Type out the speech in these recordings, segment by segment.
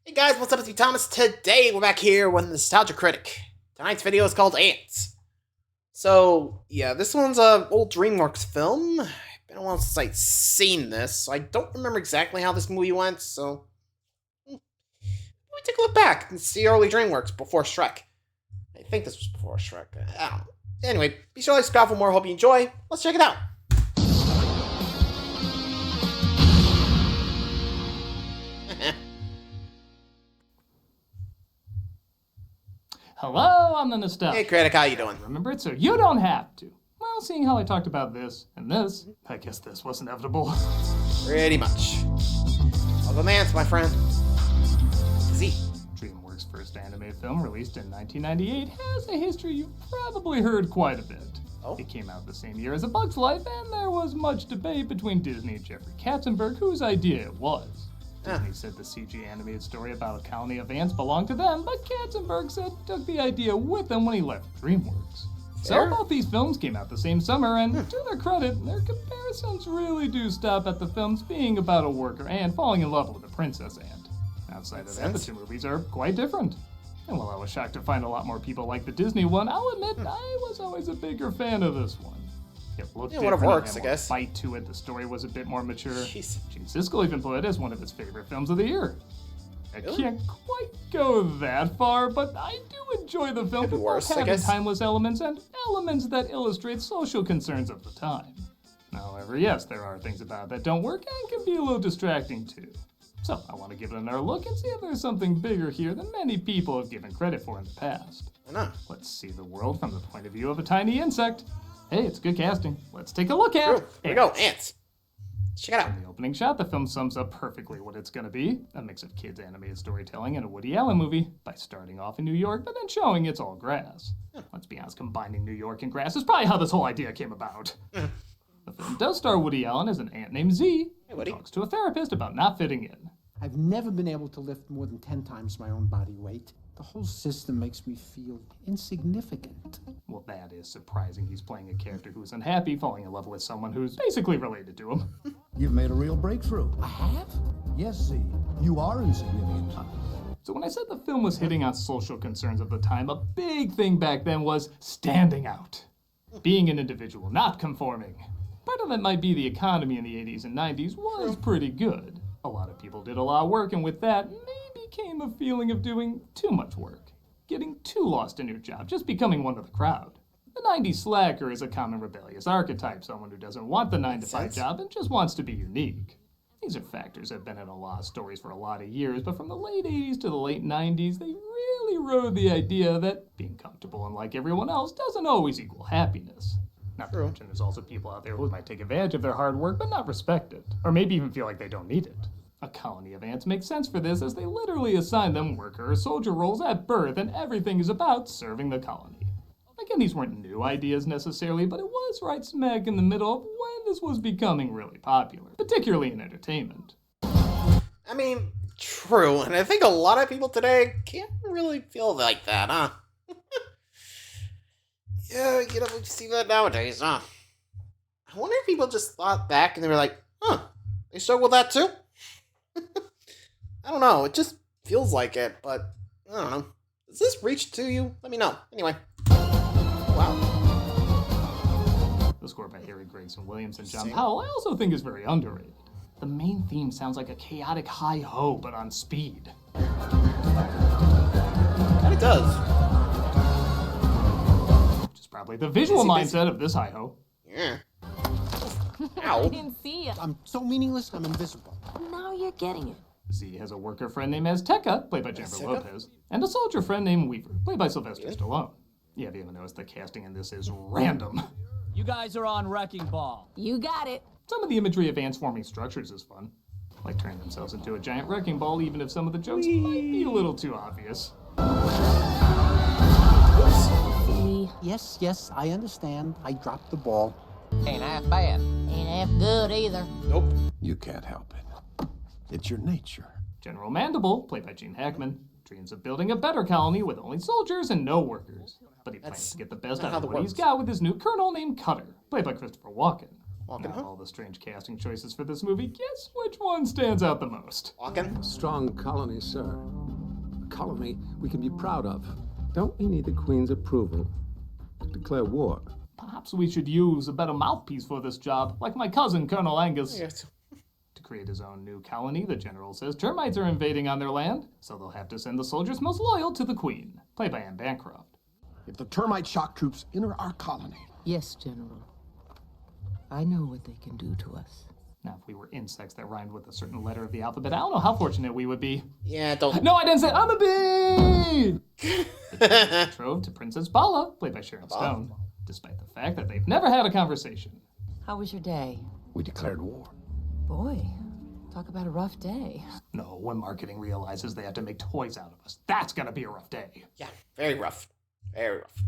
Hey guys, what's up? It's me, Thomas. Today we're back here with Nostalgia Critic. Tonight's video is called Antz. So, yeah, this one's an old DreamWorks film. Been a while since I've seen this, so I don't remember exactly how this movie went, so we take a look back and see early DreamWorks before Shrek. I think this was before Shrek. I don't know. Anyway, be sure to subscribe for more. Hope you enjoy. Let's check it out. Hello, I'm the Nostalgia. Hey, Critic, how you doing? Remember it so you don't have to. Well, seeing how I talked about this and this, I guess this was inevitable. Pretty much. Welcome, Antz, my friend. Z. DreamWorks' first animated film, released in 1998, has a history you've probably heard quite a bit. Oh? It came out the same year as A Bug's Life, and there was much debate between Disney and Jeffrey Katzenberg whose idea it was. Disney said the CG animated story about a colony of ants belonged to them, but Katzenberg said took the idea with him when he left DreamWorks. Fair. So both these films came out the same summer, and to their credit, their comparisons really do stop at the films being about a worker ant falling in love with a princess ant. Outside of that, the two movies are quite different. And while I was shocked to find a lot more people like the Disney one, I'll admit I was always a bigger fan of this one. It looked different, whatever works, had I guess. more bite to it, the story was a bit more mature. Jeez. Gene Siskel even put it as one of his favorite films of the year. I Really? can't quite go that far, but I do enjoy the film Could be for worse, both I having guess. timeless elements and elements that illustrate social concerns of the time. However, yes, there are things about it that don't work and can be a little distracting too. So I want to give it another look and see if there's something bigger here than many people have given credit for in the past. Why not? Let's see the world from the point of view of a tiny insect. Hey, it's good casting. Let's take a look at True. Here we go, Antz. Check it out. In the opening shot, the film sums up perfectly what it's going to be, a mix of kids' animated storytelling and a Woody Allen movie, by starting off in New York, but then showing it's all grass. Let's be honest, combining New York and grass is probably how this whole idea came about. The film does star Woody Allen as an ant named Z, Hey, who Woody. talks to a therapist about not fitting in. I've never been able to lift more than 10 times my own body weight. The whole system makes me feel insignificant. Well, that is surprising. He's playing a character who's unhappy, falling in love with someone who's basically related to him. You've made a real breakthrough. I have? Yes, Z. You are insignificant. So when I said the film was hitting on social concerns of the time, a big thing back then was standing out. Being an individual, not conforming. Part of it might be the economy in the 80s and 90s was pretty good. A lot of people did a lot of work, and with that, maybe came a feeling of doing too much work. Getting too lost in your job, just becoming one of the crowd. The 90s slacker is a common rebellious archetype, someone who doesn't want the 9-to-5 sense. job and just wants to be unique. These are factors that have been in a lot of stories for a lot of years, but from the late 80s to the late 90s, they really rode the idea that being comfortable and like everyone else doesn't always equal happiness. Not to mention there's also people out there who might take advantage of their hard work but not respect it, or maybe even feel like they don't need it. A colony of ants makes sense for this as they literally assign them worker or soldier roles at birth and everything is about serving the colony. Again, these weren't new ideas necessarily, but it was right smack in the middle of when this was becoming really popular, particularly in entertainment. I mean, true, and I think a lot of people today can't really feel like that, huh? Yeah, you know, we see that nowadays, huh? I wonder if people just thought back and they were like, huh, they struggle with that too? I don't know, it just feels like it, but I don't know. Does this reach to you? Let me know. Anyway. Wow. The score by Harry Gregson Williams and John Powell I also think is very underrated. The main theme sounds like a chaotic hi-ho, but on speed. Kinda does. Which is probably the visual Busy. mindset of this hi-ho. Yeah. I Ow. didn't see you. I'm so meaningless, I'm invisible. Now you're getting it. Z has a worker friend named Azteca, played by Jennifer Azteca? Lopez, and a soldier friend named Weaver, played by Sylvester Stallone. Yeah, if you haven't noticed, the casting in this is random. You guys are on Wrecking Ball. You got it. Some of the imagery of ants forming structures is fun, like turning themselves into a giant wrecking ball, even if some of the jokes might be a little too obvious. See, Yes, I understand. I dropped the ball. Ain't half bad. ain't half good either. Nope. You can't help it. It's your nature. General Mandible, played by Gene Hackman, dreams of building a better colony with only soldiers and no workers. But he plans to get the best not out how of that what he's works. got with his new colonel named Cutter, played by Christopher Walken. Walken, Now, huh? all the strange casting choices for this movie, guess which one stands out the most? Walking? Strong colony, sir. colony we can be proud of. Don't we need the Queen's approval to declare war? Perhaps we should use a better mouthpiece for this job, like my cousin, Colonel Angus. Yes. To create his own new colony, the general says termites are invading on their land, so they'll have to send the soldiers most loyal to the Queen, played by Anne Bancroft. If the termite shock troops enter our colony, Yes, General. I know what they can do to us. Now, if we were insects that rhymed with a certain letter of the alphabet, I don't know how fortunate we would be. Yeah, don't. No, I didn't say I'm a bee! Betrothed to Princess Bala, played by Sharon Stone, despite the fact that they've never had a conversation. How was your day? we declared war. Boy, talk about a rough day. No, when marketing realizes they have to make toys out of us, that's gonna be a rough day. Yeah, very rough. Very rough.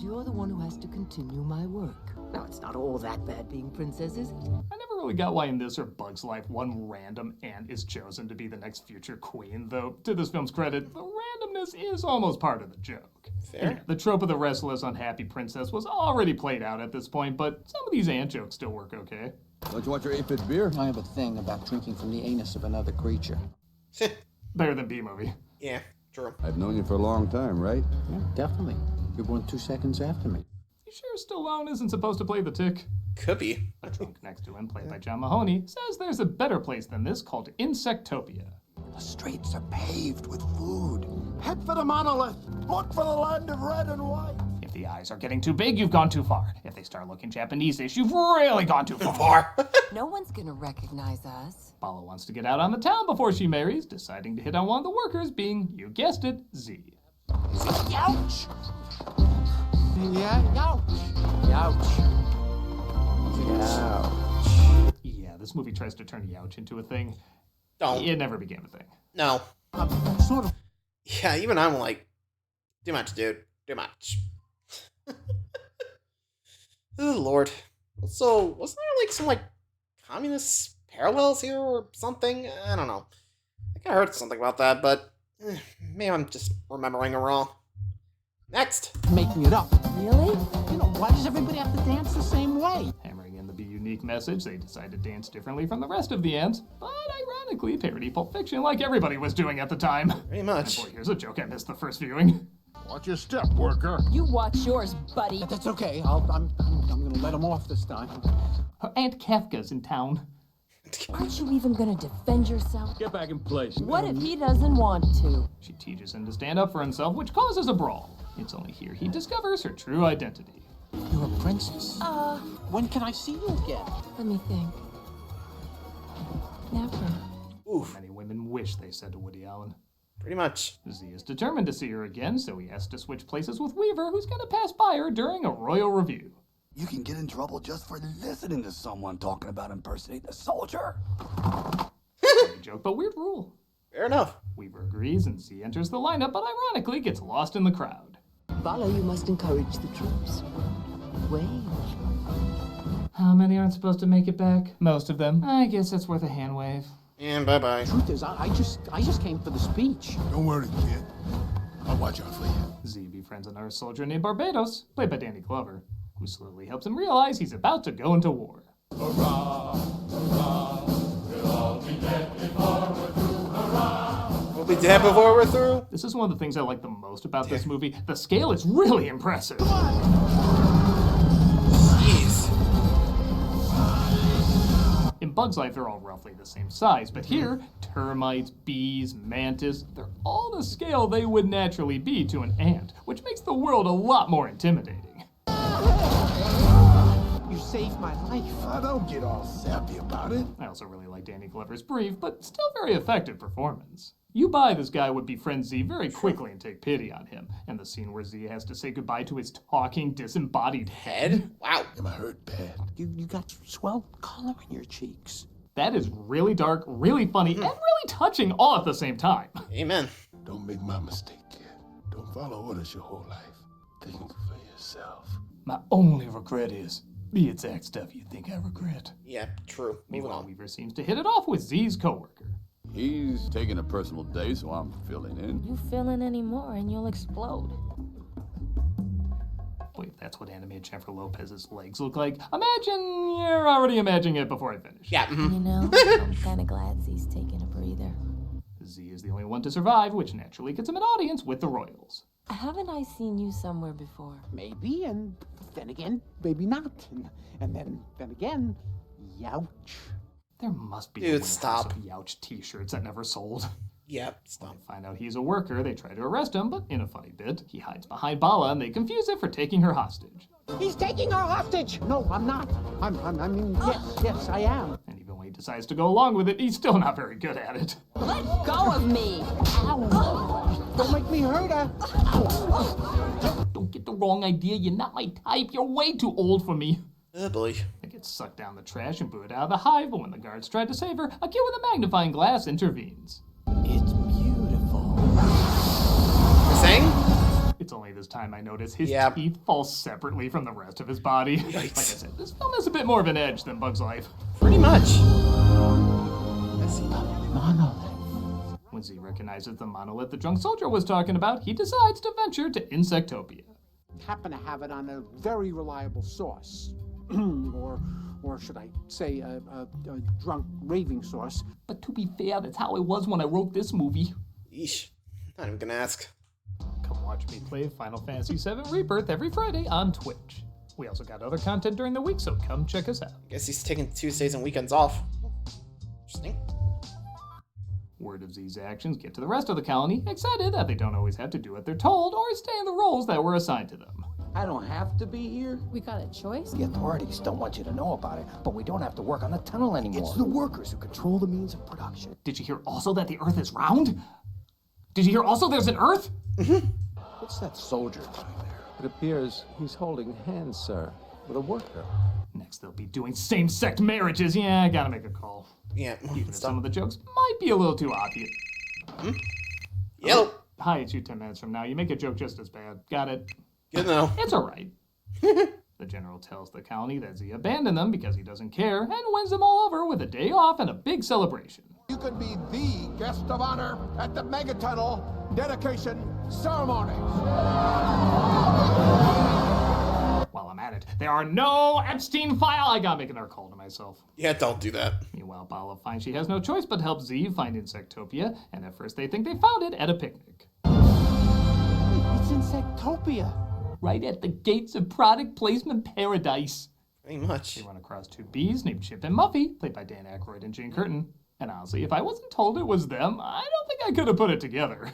You're the one who has to continue my work. Now, it's not all that bad being princess, is it? I never really got why in this or Bug's Life, one random ant is chosen to be the next future queen, though, to this film's credit, the randomness is almost part of the joke. Fair. Yeah, the trope of the restless, unhappy princess was already played out at this point, but some of these ant jokes still work okay. Don't you want your 8-bit beer? I have a thing about drinking from the anus of another creature. Better than B-movie. Yeah, true. I've known you for a long time, right? Yeah, definitely. You're born 2 seconds after me. You sure Stallone isn't supposed to play the Tick? Could be. The drunk next to him, played by John Mahoney, says there's a better place than this called Insectopia. The streets are paved with food. Head for the monolith. Look for the land of red and white. If the eyes are getting too big, you've gone too far. If they start looking Japanese-ish, you've really gone too far. No one's gonna recognize us. Paula wants to get out on the town before she marries, deciding to hit on one of the workers, being, you guessed it, Z. Ouch! Yeah, ouch! Ouch! Ouch! Yeah, this movie tries to turn Youch into a thing. Don't. It never became a thing. No. Sort of. Yeah, even I'm like, too much, dude. Too much. Oh, Lord. So, wasn't there like some like communist parallels here or something? I don't know. I think I heard something about that, but maybe I'm just remembering it wrong. Next. Making it up. Really? You know, why does everybody have to dance the same way? Hammering in the Be Unique message, they decide to dance differently from the rest of the ants, but ironically parody Pulp Fiction like everybody was doing at the time. Very much. And boy, here's a joke I missed the first viewing. Watch your step, worker. You watch yours, buddy. That's okay. I'm gonna let him off this time. Her Aunt Kafka's in town. Aren't you even gonna defend yourself? Get back in place. What if he doesn't want to? She teaches him to stand up for himself, which causes a brawl. It's only here he discovers her true identity. You're a princess. When can I see you again? Let me think. Never. Oof. Many women wish they said to Woody Allen. Pretty much. Z is determined to see her again, so he has to switch places with Weaver, who's gonna pass by her during a royal review. You can get in trouble just for listening to someone talking about impersonating a soldier. Funny joke, but weird rule. Fair enough. Weaver agrees, and Z enters the lineup, but ironically gets lost in the crowd. Bala, you must encourage the troops. Wave. How many aren't supposed to make it back? Most of them. I guess it's worth a hand wave. And bye-bye. Truth is, I just came for the speech. Don't worry, kid. I'll watch out for you. Z befriends another soldier named Barbados, played by Danny Glover, who slowly helps him realize he's about to go into war. We'll be dead before we're through. This is one of the things I like the most about this movie. The scale is really impressive. Jeez. In Bug's Life, they're all roughly the same size, but here, termites, bees, mantis, they're all the scale they would naturally be to an ant, which makes the world a lot more intimidating. You saved my life. Don't get all sappy about it. I also really like Danny Glover's brief, but still very effective performance. You buy this guy would befriend Z very quickly and take pity on him, and the scene where Z has to say goodbye to his talking, disembodied head. Wow. Am I hurt bad? You got swell color in your cheeks. That is really dark, really funny, and really touching all at the same time. Amen. Don't make my mistake, kid. Don't follow orders your whole life. Think for yourself. My only regret is the exact stuff you think I regret. Yeah, true. Moving Meanwhile, on. Weaver seems to hit it off with Z's coworker. He's taking a personal day, so I'm filling in. You fill in anymore and you'll explode. Boy, if that's what animated Jennifer Lopez's legs look like, imagine you're already imagining it before I finish. Yeah. You know, I'm kind of glad Z's taking a breather. Z is the only one to survive, which naturally gets him an audience with the royals. Haven't I seen you somewhere before? Maybe, and then again, maybe not. And then again, youch. There must be Dude, a warehouse stop. of Youch t-shirts that never sold. Yep, When stop. they find out he's a worker, they try to arrest him, but in a funny bit, he hides behind Bala and they confuse it for taking her hostage. He's taking our hostage! No, I'm not. I mean, yes, I am. And even when he decides to go along with it, he's still not very good at it. Let go of me! Ow! Don't make me hurt her. Don't get the wrong idea, you're not my type, you're way too old for me. Oh boy. They get sucked down the trash and booted out of the hive, but when the guards try to save her, a kid with a magnifying glass intervenes. It's beautiful. You're saying? It's only this time I notice his Yep. teeth fall separately from the rest of his body. Yikes. Like I said, this film has a bit more of an edge than Bug's Life. Pretty much. I see. Monolith. When Z recognizes the monolith the drunk soldier was talking about, he decides to venture to Insectopia. Happen to have it on a very reliable source. or should I say a drunk raving source. But to be fair, that's how it was when I wrote this movie. Yeesh. Not even gonna ask. Come watch me play Final Fantasy VII Rebirth every Friday on Twitch. We also got other content during the week, so come check us out. Guess he's taking Tuesdays and weekends off. Interesting. Word of Z's actions get to the rest of the colony, excited that they don't always have to do what they're told or stay in the roles that were assigned to them. I don't have to be here. We got a choice? The authorities don't want you to know about it, but we don't have to work on the tunnel anymore. It's the workers who control the means of production. Did you hear also that the Earth is round? Did you hear also there's an Earth? What's that soldier doing there? It appears he's holding hands, sir, with a worker. Next, they'll be doing same-sex marriages. Yeah, I gotta make a call. Yeah. Even if some of the jokes might be a little too obvious. Yep. Hi, it's you 10 minutes from now. You make a joke just as bad. Got it? Good to know. It's alright. The general tells the colony that Z abandoned them because he doesn't care and wins them all over with a day off and a big celebration. You could be the guest of honor at the Megatunnel dedication ceremony. While I'm at it, there are no Epstein file. I gotta make another call to myself. Yeah, don't do that. Meanwhile, Bala finds she has no choice but help Z find Insectopia, and at first they think they found it at a picnic. It's Insectopia. Right at the gates of product placement paradise. Pretty much. They run across two bees named Chip and Muffy, played by Dan Aykroyd and Jane Curtin. And honestly, if I wasn't told it was them, I don't think I could have put it together.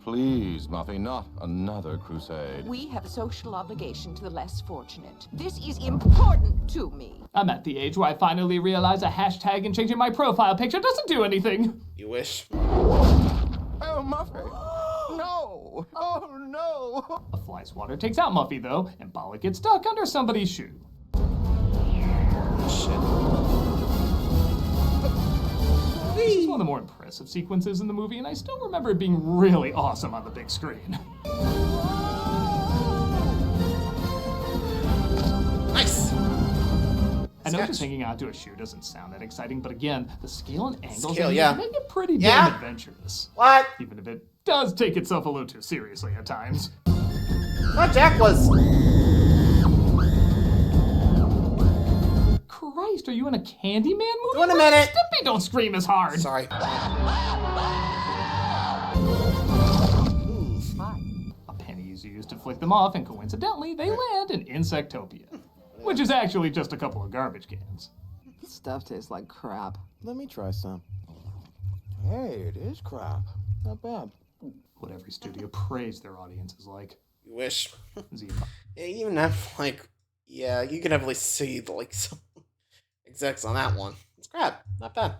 Please, Muffy, not another crusade. We have a social obligation to the less fortunate. This is important to me. I'm at the age where I finally realize a hashtag and changing my profile picture doesn't do anything. You wish. Oh, Muffy. No. Oh, no. A fly swatter takes out Muffy, though, and Bala gets stuck under somebody's shoe. Shit. This is one of the more impressive sequences in the movie, and I still remember it being really awesome on the big screen. Nice. I know just hanging on to a shoe doesn't sound that exciting, but again, the scale and angles Scale, in yeah. it make it pretty Yeah. damn adventurous. What? Even if it does take itself a little too seriously at times. What Jack was? Christ, are you in a Candyman movie? Go in a minute. Stimpy, don't scream as hard. Sorry. A penny is used to flick them off, and coincidentally, they land in Insectopia, which is actually just a couple of garbage cans. This stuff tastes like crap. Let me try some. Hey, it is crap. Not bad. What every studio praised their audience is like. You wish. Z- Yeah, you even have, like, yeah, you can definitely see, the, like, some execs on that one. It's crap. Not bad.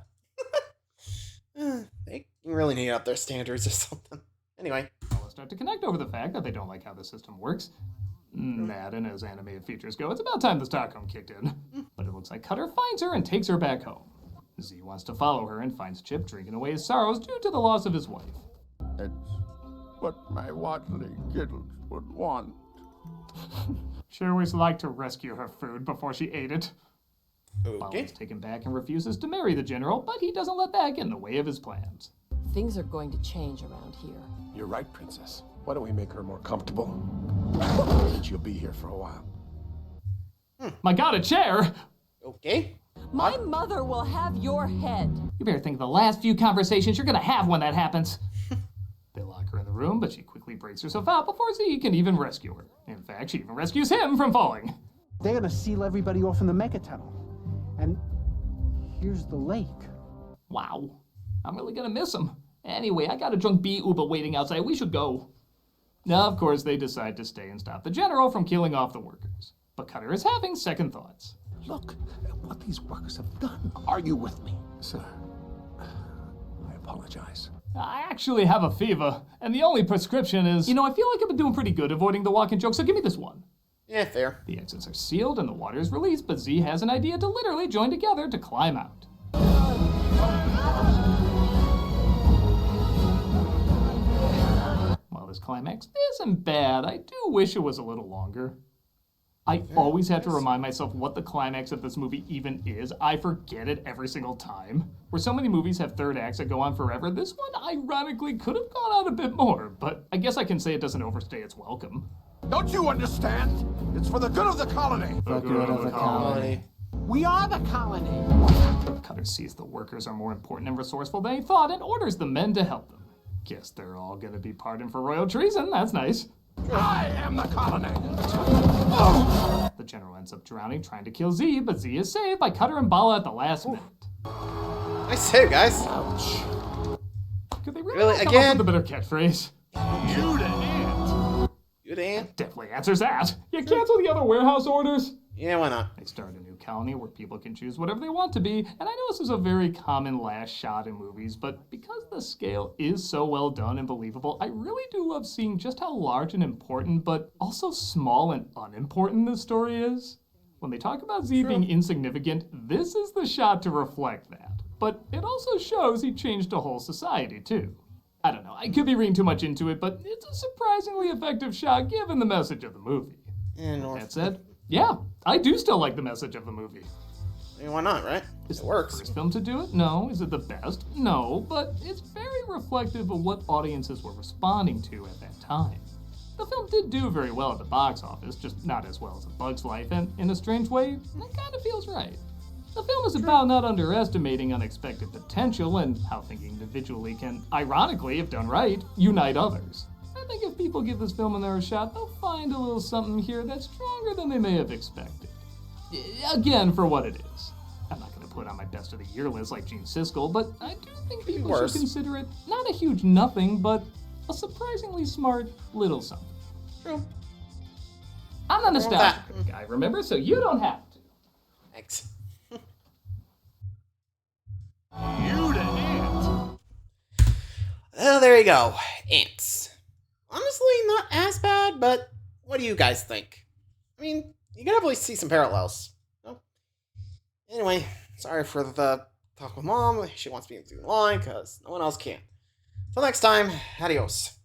They really need up their standards or something. Anyway. Let's start to connect over the fact that they don't like how the system works. That, and as animated features go, it's about time the Stockholm kicked in. But it looks like Cutter finds her and takes her back home. Z wants to follow her and finds Chip drinking away his sorrows due to the loss of his wife. It's what my Watley Giddles would want. She always liked to rescue her food before she ate it. Okay. Bala's taken back and refuses to marry the general, but he doesn't let that get in the way of his plans. Things are going to change around here. You're right, Princess. Why don't we make her more comfortable? She'll be here for a while. My god, a chair! Okay. My mother will have your head. You better think of the last few conversations you're gonna have when that happens. They lock her in the room, but she quickly breaks herself out before Z can even rescue her. In fact, she even rescues him from falling. They're gonna seal everybody off in the megatunnel. And here's the lake. Wow. I'm really gonna miss him. Anyway, I got a drunk B-Uber waiting outside. We should go. Now, of course, they decide to stay and stop the general from killing off the workers. But Cutter is having second thoughts. Look at what these workers have done. Are you with me? Sir, I apologize. I actually have a fever, and the only prescription is... You know, I feel like I've been doing pretty good avoiding the walking joke, so give me this one. Yeah, fair. The exits are sealed and the water is released, but Z has an idea to literally join together to climb out. While this climax isn't bad, I do wish it was a little longer. I always have to remind myself what the climax of this movie even is. I forget it every single time. Where so many movies have third acts that go on forever, this one ironically could have gone on a bit more, but I guess I can say it doesn't overstay its welcome. Don't you understand? It's for the good of the colony. The good of the colony. We are the colony. Cutter sees the workers are more important and resourceful than he thought and orders the men to help them. Guess they're all gonna be pardoned for royal treason. That's nice. I am the colony. The general ends up drowning trying to kill Z, but Z is saved by Cutter and Bala at the last minute. Nice save, guys. Ouch. Could they Really? come Again? up with a better catchphrase? You the ant. You Dan? Definitely answers that. You cancel the other warehouse orders? Yeah, why not? They start a new colony where people can choose whatever they want to be, and I know this is a very common last shot in movies, but because the scale is so well done and believable, I really do love seeing just how large and important, but also small and unimportant this story is. When they talk about Z being insignificant, this is the shot to reflect that. But it also shows he changed a whole society, too. I don't know, I could be reading too much into it, but it's a surprisingly effective shot given the message of the movie. That said, yeah, I do still like the message of the movie. I mean, why not, right? Is it works. The first film to do it? No. Is it the best? No. But it's very reflective of what audiences were responding to at that time. The film did do very well at the box office, just not as well as A Bug's Life, and in a strange way, it kind of feels right. The film is about not underestimating unexpected potential and how thinking individually can, ironically, if done right, unite others. I think if people give this film another shot, they'll find a little something here that's stronger than they may have expected. Again, for what it is. I'm not going to put on my best of the year list like Gene Siskel, but I do think people should consider it not a huge nothing, but a surprisingly smart little something. True. I'm the nostalgic guy, remember? So you don't have to. Thanks. You the ant. Well, there you go. Ants. Honestly, not as bad, but what do you guys think? I mean, you can definitely see some parallels. No? Anyway, sorry for the talk with Mom. She wants me to do line because no one else can. Till next time, adios.